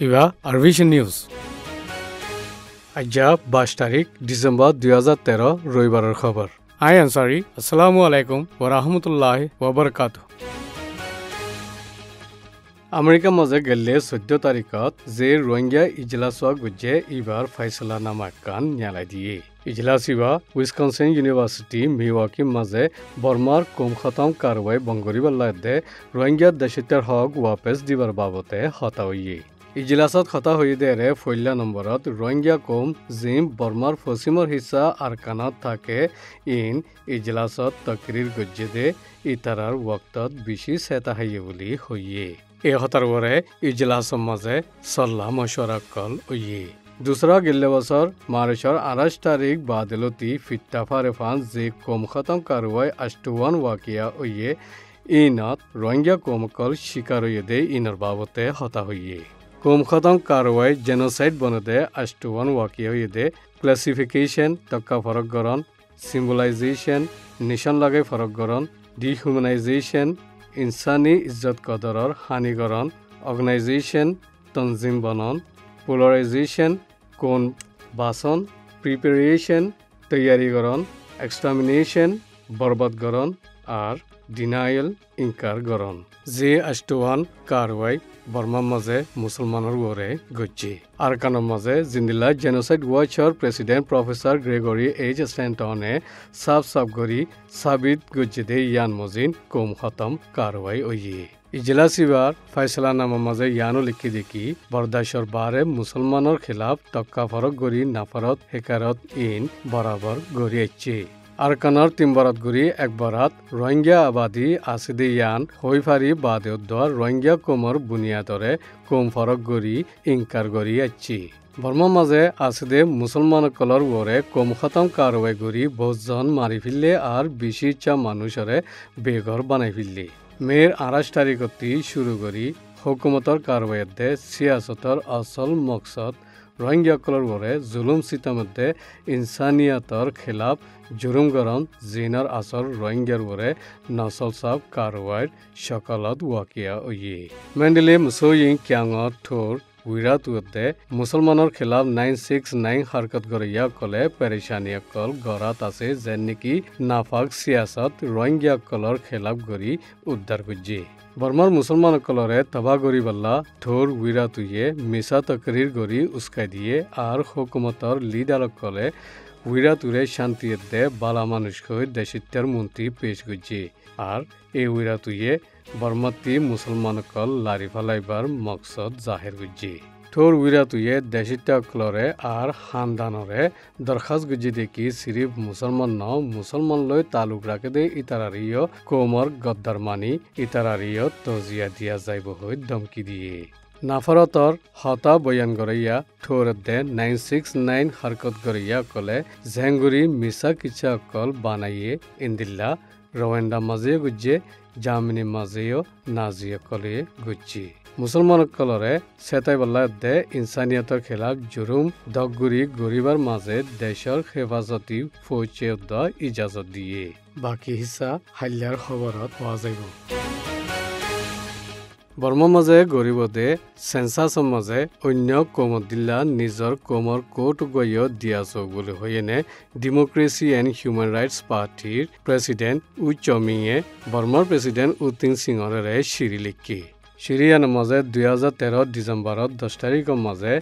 ইবা আরভিশন news আজ্জা 22 তারিখ December 2013 রবিবারের খবর আই আনসারি আসসালামু আলাইকুম ওয়া রাহমাতুল্লাহি ওয়া বারাকাতুহু আমেরিকা মাঝে গেলে 14 তারিখত যে রোহিঙ্গা ইজলাসক গুজে ইবার ফাইসলা নামা কান ন্যায়ালয় দিয়ে ইজলাস ইবা উইসকনসিন ইউনিভার্সিটি মিওয়াকি মাঝে বর্মার কম খতম কারওয়াই বঙ্গরিবাল্লাদে রোহিঙ্গা দেশিতের হক ওয়াপেস দিবার বাবতে হতা হইয়ে ইজলাসত হতা হয়ে দেরে ফইলা নম্বরত রোহিঙ্গা কম জিম বর্মার পশ্চিমর হিসা আরকানত থাকে ইন ইজলাসত তকরির গজ্জে দে ইতারার ওয়াক্তত বেশি সেতা হাইয়ে বলি হইয়ে এ হতার পরে ইজলাসর মাঝে সল্লাহ মশওয়ারা কল হইয়ে दूसरा गिल्ले बसर मार्चर 28 तारीख बादलती फिट्टाफा रेफान जे कम खतम कारवाई अष्टवान वाकिया हुए इनत रोहिंग्या कोमकल शिकार हुए दे इनर बाबते हता हुए कम खतम कारवाई जेनोसाइड बनदे अष्टवान वाकिया हुए दे क्लासिफिकेशन तक्का फरक गरन सिम्बलाइजेशन निशान लगे फरक गरन डिह्यूमनाइजेशन इंसानी इज्जत कदरर हानिगरन ऑर्गेनाइजेशन तंजीम बनन पोलाराइजेशन कोन बासन प्रिपेरेशन तैयारी गरन एक्सटर्मिनेशन बर्बाद गरन और डिनायल इनकार गरन जे अष्टवान कारवाई बर्मा मजे मुसलमानर वरे गज्जे आरकानर मजे जिंदिला genocide watcher president professor Gregory H स्टैंटने साफ गरी साबित गज्जे दे यान मजिन कोम खत्म कारवाई ओये इजलासिबार फैसला नामा मजे यानो लिखी देखी बर्दाशर बारे मुसलमानर खिलाफ तक्का फरक गरी नाफरत हेकारत इन बराबर गरी अच्छे आरकानर तिम्बरत गरी एक बारात रोहिंग्या आबादी आसिदे यान होइफारी बादेउद्दर रोहिंग्या कोमर बुनियादरे कोम फरक गरी इंकार गरी अच्छी बर्मा माजे आसिदे मुसलमान कलर वरे कोम खतम कारवाई गरी बहुजन मारी फिल्ले और बेशी चा मानुषरे बेघर बनाई फिल्ले मेर 28 तारीखती शुरू करी हुकुमतर कारवाईदे सियासतर असल मकसद रोहिंग्या कलर वरे जुलुम सितमदे इंसानियतर खिलाफ जुरुम गरन जिनर असर रोहिंग्यार वरे नसल साब कारवाई शकलत वाकिया ओये मेंडले मुसोयिं क्यांगर थोर विराट उद्दे मुसलमानर खिलाफ 969 हरकत गरिया कले परेशानिया कल गरात आसे जेन्नेकी नाफाक सियासत रोहिंग्या कलर खिलाफ गरी उद्धार गुज्जे बर्मार मुसलमान कलरे तबाह गरी बल्ला थोर विराट हुए मिसा तकरीर गरी उसका दिए और हुकुमतर लिडार कले विराट उरे शांति दे बाला मानुष को देशित्तर मंत्री पेश गुज्जे और ए विराट हुए बर्माती मुसलमान कल लारी फलाइबार मकसद जाहिर गुज्जे थोर विराट हुए देशित्ता कलरे और खानदानरे दरखास्त गुज्जे देखी सिर्फ मुसलमान न मुसलमान लय तालुक राखे दे इतारारियो कोमर गद्दार मानी इतारारियो तजिया दिया जाइब हय धमकी दिए नाफरतर हता बयान गरैया थोर दे 969 हरकत गरैया कले झेंगुरी मिसा किचा कल बानाइए इंदिल्ला रवांडा मजे गुज्जे जामिनी मजेयो नाजिया कले गुज्जे मुसलमान कलरे सेताई बल्ला दे इंसानियतर खिलाफ जुरुम दगुरी गरीबार माजे देशर हेफाजती फौजे द इजाजत दिए बाकी हिस्सा हाल्यार खबरत पाওয়া যাইব बर्मा माजे गरीबदे सेंसासर माजे अन्य कमदिल्ला निजर कमर कोट गयो दियासो बोले होयेने डेमोक्रेसी एंड ह्यूमन राइट्स पार्टीर प्रेसिडेंट उ चमिंगे बर्मार प्रेसिडेंट उतिन सिंहरे शिरी लिखी शिरियान माजे 2013 डिसेम्बरत 10 तारिखर माजे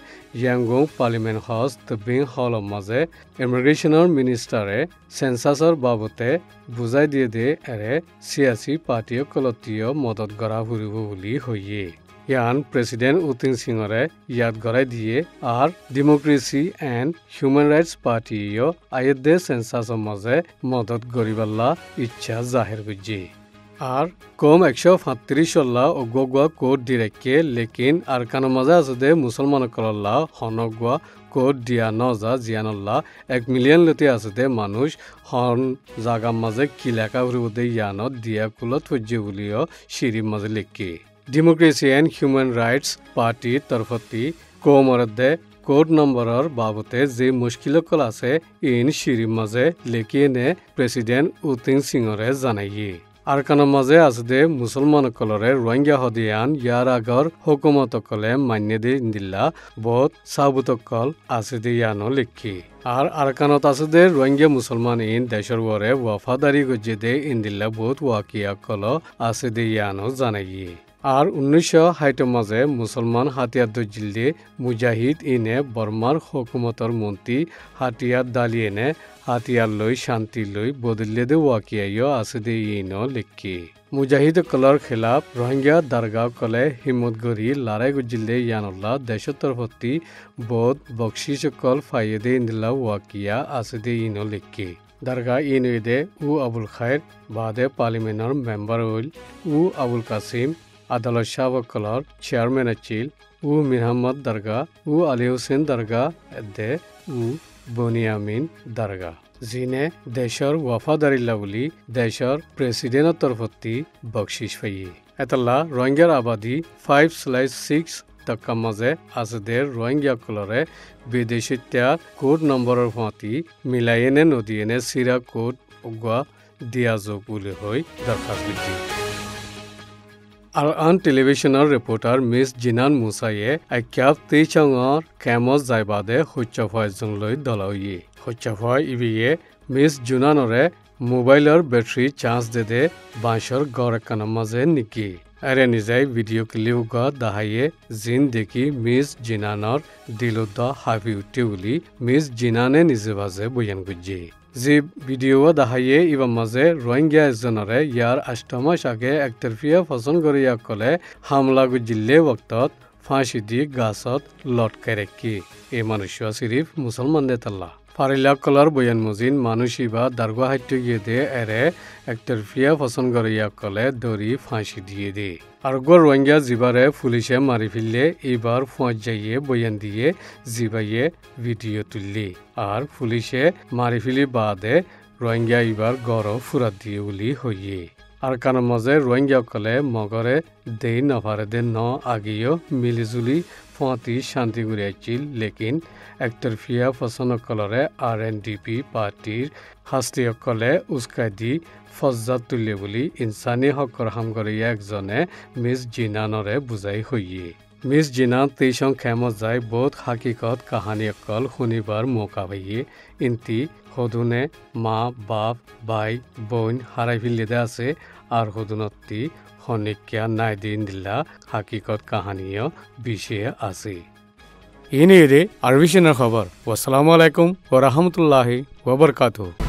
यांगों पार्लियामेंट हाउस तबिंग हल माजे इमिग्रेशनर मिनिस्टारे सेंसासर बाबते बुझाई दिए दे एरे सियासी पार्टियों कलतियों मदद करा हुरिबो बुली होइए यान प्रेसिडेंट उतिन सिंहरे याद गराई दिए और डेमोक्रेसी एंड ह्यूमन राइट्स पार्टियों आयदे सेंसासर माजे मदद करिबाल्ला इच्छा जाहिर गुज्जे और कम 135 अगुआ कोड दिरेके लेकिन आरकान मजा आसदे मुसलमान कलल्ला हनगुआ कोड दिया नजा जियानल्ला 1 मिलियन लते आसदे मानुष हन जागा मजे किलाका हुरुदे यानत दिया कुलत फज्जे बुलियो शिरी मजे लेके democracy and human rights party तरफती कोमरदे कोड नम्बरर बाबते जे मुश्किल कल आसे इन शिरी मजे लेकिने प्रेसिडेंट उतिन सिंहरे जानाइए আৰকানৰ মাজে আছে মুছলমানসকলৰে ৰোহিংগ্যা হদিয়ান ইয়াৰ আগৰ হুকুমতসকলে মান্য দিলা বহুত সাবুতকল আছে ইয়ানো লিখি আর আরকানত আছে রোহিঙ্গা মুসলমান ইন দেশের ওরে ওয়াফাদারি গজ্জে ইন্দিল্লা বহুত ওয়াকিয়া কল আছে ইয়ানো জানাই আর 1960 মাঝে মুসলমান হাতিয়ার দজিলে মুজাহিদ ইনে বর্মার হুকুমতর মন্ত্রী হাতিয়ার দালিয়েনে হাতিয়ার লই শান্তি লই বদলে দে ওয়াকিয়া আছে ইনো লিখি মুজাহিদ কলর খিলাফ রোহিঙ্গা দারগাঁও কলে হিম্মত গড়ি লড়াই গুজিলে ইয়ানুল্লাহ দেশতর প্রতি বোধ বকশিস কল ফাইদে ইন্দিল্লা ওয়াকিয়া আছে ইনো লিখি দারগা ইনুদে উ আবুল খায়ের বাদে পার্লিমেন্টর মেম্বার হইল উ আবুল কাসিম আদালত সাবকলর চেয়ারম্যান আছিল উ মিরহাম্মদ দারগা উ আলী হুসেন দারগা দে উ বনিয়ামিন দারগা যিনে দেশৰ ওয়াফাদাৰিল্লা বুলি দেশৰ প্ৰেসিডেন্টৰ প্ৰতি বকশিস পাইয়ে এতলা রোহিঙ্গার আবাদী 5/6 টকা মাঝে আছে রোহিঙ্গা কলরে বিদেশিত্যা কোড নম্বরের ফাঁতি মিলাইনে নদীয়েনে সিরা কোড উগা দিয়া যোগ বুলি হৈ দরখাস্ত লিখি আর আন টেলিভিশনের রিপোর্টার মিস জিনান মুসাইয়ে আখ্যাপ তেইচঙর কেমত যাইবাদে সত্যফয় জংলৈ দলাউয়ে সত্যফয় ইবিয়ে মিস জুনানরে মোবাইলৰ বেটাৰি চাৰ্জ দে বাঁশৰ গড় একানৰ মাঝে নিকি আরে নিজাই ভিডিও ক্লিপ গা দাহাইয়ে জিন দেখি মিস জিনানর দিলুদ্দা হাফি উঠে বুলি মিস জিনানে নিজে বাজে বয়ান গুজি যে ভিডিও দাহাইয়ে ইবা মাঝে রোহিঙ্গা এজনরে ইয়ার 8 মাস আগে একতরফিয়া পছন্দ করিয়া কলে হামলা গুজিলে ওক্তত ফাঁসি দি গাছত লটকাই রাখি এই মানুষ সিরিফ মুসলমান দেতাল্লা ফারিলা কলার বয়ান মুজিন মানুষিবা দারগা হাইটু গিয়ে দে এরে একতরফিয়া পছন্দ করিয়া কলে দড়ি ফাঁসি দিয়ে দে আর রোহিঙ্গা জিবারে পুলিশে মারি ফেললে এবার ফোঁজ যাইয়ে বয়ান দিয়ে জিবাইয়ে ভিডিও তুললি আর পুলিশে মারি ফেলি বাদে রোহিঙ্গা এবার গড় ফুরাত দিয়ে বলি হইয়ে আর কারণ মাঝে রোহিঙ্গা কলে মগরে দেই নফারে দে ন আগেও মিলিজুলি ফাঁতি শান্তি ঘুরিয়াছিল লেকিন একতরফিয়া পছন্দকলরে RNDP পার্টির হাস্তিসকলে উস্কাই দি ফজ্জাত তুলে বুলি ইনসানী হকৰ হামগৰীয়া একজনে মিস জিনানরে বুজাই হইয়ে মিস জিনান তেইশং খেমত যাই বহুত হাকিকত কাহানী অকল শুনিবার মৌকা পাইয়ে ইন্তি সদুনে মা বাপ ভাই বোন হারাই ফেলিদে আছে আর সদুনতি হনিকিয়া নাই দিন দিলা হাকিকত কাহানীয় বিষয়ে আছে ইনি আরবিশনের খবর। আসসালামু আলাইকুম ওয়া রাহমাতুল্লাহি ওয়া বারাকাতুহু।